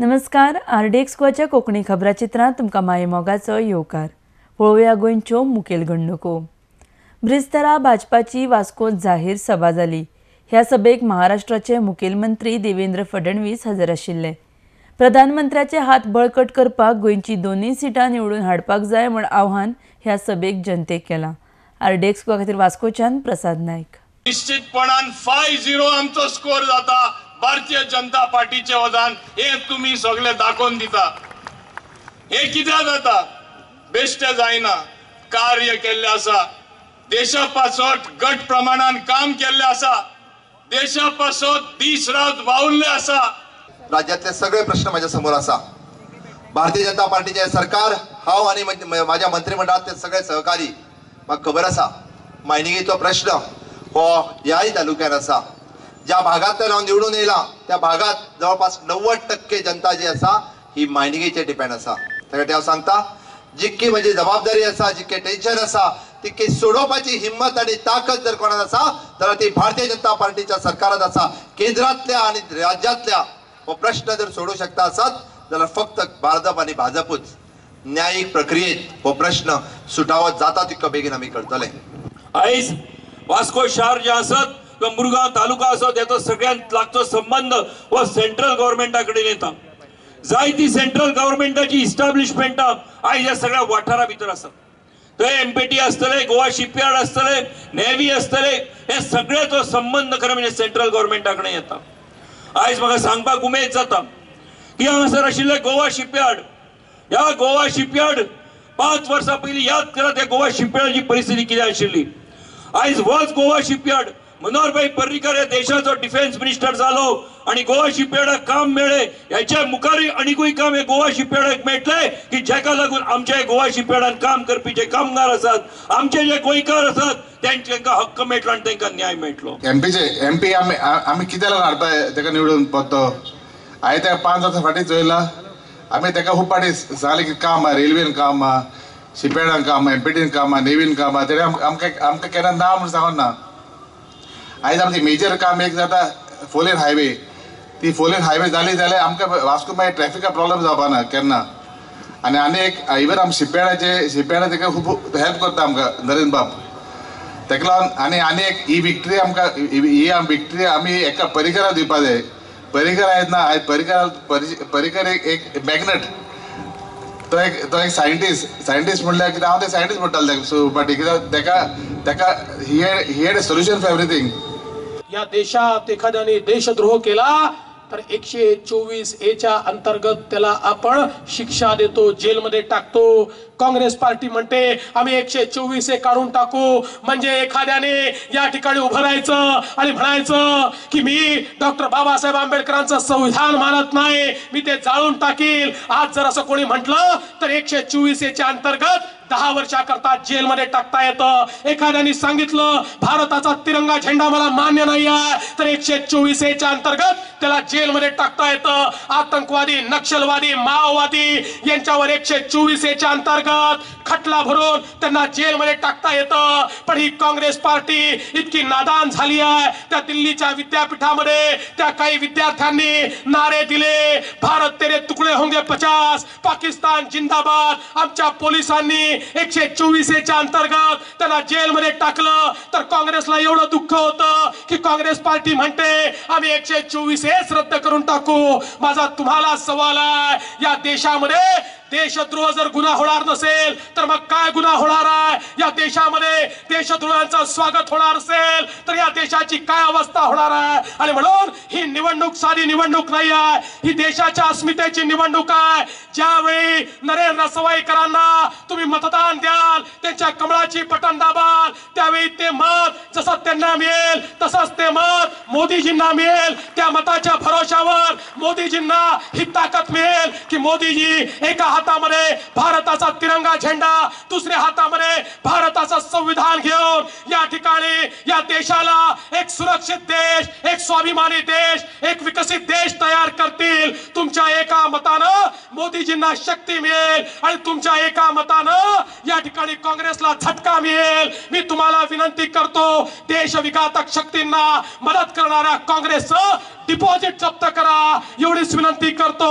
नमस्कार. आरडीएक्स गोवाच्या कोंकणी खबराचित्रांत तुमकां माये मोगाचो येवकार. पळोवया गोंयच्यो मुखेल घडणुको. ब्रिस्तारा भाजपाची वास्कोंत जाहीर सभा जाली. ह्या सभेक महाराष्ट्राचे मुखेलमंत्री देवेंद्र फडणवीस हजर आशिल्ले. प्रधानमंत्र्याचे हात बळकट करपाक गोंयची दोनूय सिटां निवडून हाडपाक जाय म्हूण आव्हान ह्या सभेक जनतेक केलां. आरडीएक्स गोवा खातीर वास्कोच्यान प्रसाद नायक. निश्चितपणान 5-0 आमचो स्कोर जाता. भारतीय जनता पार्टीचे वजान हे तुम्ही सगळे दाखोवन दिता. हे कित्याक जाता? बेश्टे जायना. कार्य केल्ले आसा. देशा पासत गट प्रमाणान काम केल्ले आसा. देशा पासत दीस रात वावुरले आसा. राज्यातले सगळे प्रश्न माझ्या समोर आसा. भारतीय जनता पार्टीचे सरकार हांव आनी माझ्या मंत्रिमंडळातले सगळे सहकारी म्हाका खबर आसा मायनिंगेचो प्रश्न हो ह्याय तालुक्यात आसा. ज्या भागांतल्यान हांव निवडून येयला त्या भागात जवळपास 90% जनता जी आसा ही मायनिंगेचेर डिपेंड आसा. त्या खातीर हांव सांगता जितकी म्हजी जबाबदारी आसा जितके टेन्शन आसा तितकी सोडोवपाची हिम्मत आणि ताकद जर कोणात आसा जाल्यार ती भारतीय जनता पार्टीच्या सरकारात आसा. केंद्रातल्या आणि राज्यातल्या हो प्रश्न जर सोडू शकता आसात जाल्यार फक्त भाजप आणि भाजपूच. न्यायिक प्रक्रियेत हो प्रश्न सुटावो जाता तितको बेगीन आमी करतले. आयज वास्को शहर जे आसत किंवा मुरगांव तालुका आसत याचो सगळ्यांत लागतो संबंध हो सेंट्रल गव्हर्नमेंटा कडेन येता. जायती सेंट्रल गव्हर्नमेंटाची इस्टॅब्लिशमेंट आयज ह्या सगळ्या वाठारा भितर आसा. थंय एमपीटी आसतले, गोवा शिपयार्ड आसतले, नेव्ही आसतले, हे सगळ्याचो संबंध खरें म्हणजे सेंट्रल गव्हर्नमेंटा कडेन येता. आयज म्हाका सांगपाक उमेद जाता की हांगासर आशिल्ले गोवा शिपयार्ड, ह्या गोवा शिपयार्ड 5 वर्सां पयलीं याद करात ह्या गोवा शिपयार्डाची परिस्थिती कितें आशिल्ली. आयज होच गोवा शिपयार्ड मनोहरभाई पर्रीकर हे देशाचो डिफेन्स मिनिस्टर जालो आणि गोवा शिपयार्डाक काम मेळ्ळे. ह्याच्या मुखार आनीकूय काम हे गोवा शिपयार्डाक मेळटले की जेका लागून आमचे गोवा शिपयार्डान काम करपी जे कामगार आसात, आमचे जे गोंयकार आसात तांकां हक्क मेळटलो आणि तांकां न्याय मेळटलो. एमपी आमी कित्याक लागून हाडपाय ताका निवडून पत्तो. हांवें ताका 5 वर्सां फाटीं चोयला. आमी ताका खूब फाटीं सांगलें की काम आहा, रेल्वेन काम आहा, शिपयार्डान काम आहा, एमपीटीन काम आहा, नेव्हीन काम आहा. तेणे आमकां केन्ना ना म्हूण सांगून ना. आयज आमची मेजर काम एक जाता फोर लेन हायवे. ती फोर लेन हायवे जाली जाल्यार आमकां वास्को मागीर ट्रॅफिका प्रॉब्लेम जावपा ना केन्ना. आनी एक इवन आमी शिपयार्डान ताका खूब हेल्प करता आमकां नरेंद्र बाब. ताका लागून आनी एक ही विक्ट्री आमकां ही विक्ट्री आमी एका पर्रीकराक दिवपा जाय. पर्रीकर आयज ना. आयज पर्रीकर एक मॅग्नेट. तो एक सायंटिस्ट म्हणल्यार कितें हांव ते सायंटिस्ट म्हणटालो सो बट ताका he had a solution for everything. या देशात एखाद्याने देशद्रोह केला तर 124A च्या अंतर्गत त्याला आपण शिक्षा देतो, जेलमध्ये टाकतो. काँग्रेस पार्टी म्हणते आम्ही 124A काढून टाकू म्हणजे एखाद्याने या ठिकाणी उभं राहायचं आणि म्हणायचं की मी डॉक्टर बाबासाहेब आंबेडकरांचं संविधान मानत नाही, मी ते जाळून टाकील. आज जर असं कोणी म्हटलं तर 124A च्या अंतर्गत 10 वर्षाकरता जेलमध्ये टाकता येतं. एखाद्याने सांगितलं भारताचा तिरंगा झेंडा मला मान्य नाही आहे तर 124A च्या अंतर्गत त्याला जेलमध्ये टाकता येतं. आतंकवादी, नक्षलवादी, माओवादी यांच्यावर 124A च्या अंतर्गत खटला भरून त्यांना जेलमध्ये टाकता येतं. पण ही काँग्रेस पार्टी इतकी नादान झाली आहे. त्या दिल्लीच्या विद्यापीठामध्ये त्या काही विद्यार्थ्यांनी नारे दिले, भारत तेरे तुकडे होंगे 50, पाकिस्तान जिंदाबाद. आमच्या पोलिसांनी 124A च्या अंतर्गत त्यांना जेलमध्ये टाकलं. तर काँग्रेसला एवढं दुःख होतं की काँग्रेस पार्टी म्हणते आम्ही 124A रद्द करून टाकू. माझा तुम्हाला सवाल आहे, या देशामध्ये देशद्रोह जर गुन्हा होणार नसेल तर मग काय गुन्हा होणार आहे? या देशामध्ये देशद्रोहांचं स्वागत होणार असेल तर या देशाची काय अवस्था होणार आहे? आणि म्हणून ही निवडणूक साधी निवडणूक नाही आहे, ही देशाच्या अस्मितेची निवडणूक आहे. ज्यावेळी नरेंद्र सवाईकरांना तुम्ही मतदान द्याल, त्यांच्या कमळाची बटन दाबाल, त्यावेळी ते मत जसं त्यांना मिळेल तसंच ते मत मोदीजींना मिळेल. त्या मताच्या भरोशावर मोदीजींना ही ताकद मिळेल की मोदीजी एका हातामध्ये भारताचा तिरंगा झेंडा, दुसऱ्या हातामध्ये भारताचं संविधान घेऊन या ठिकाणी या देशाला एक सुरक्षित देश, एक स्वाभिमानी देश, एक विकसित देश तयार करतील. तुमच्या एका मतानं मोदीजींना शक्ती मिळेल आणि तुमच्या एका मतानं या ठिकाणी काँग्रेसला झटका मिळेल. मी तुम्हाला विनंती करतो, देशविघातक शक्तींना मदत करणाऱ्या काँग्रेसचं डिपॉझिट जप्त करा एवढीच विनंती करतो.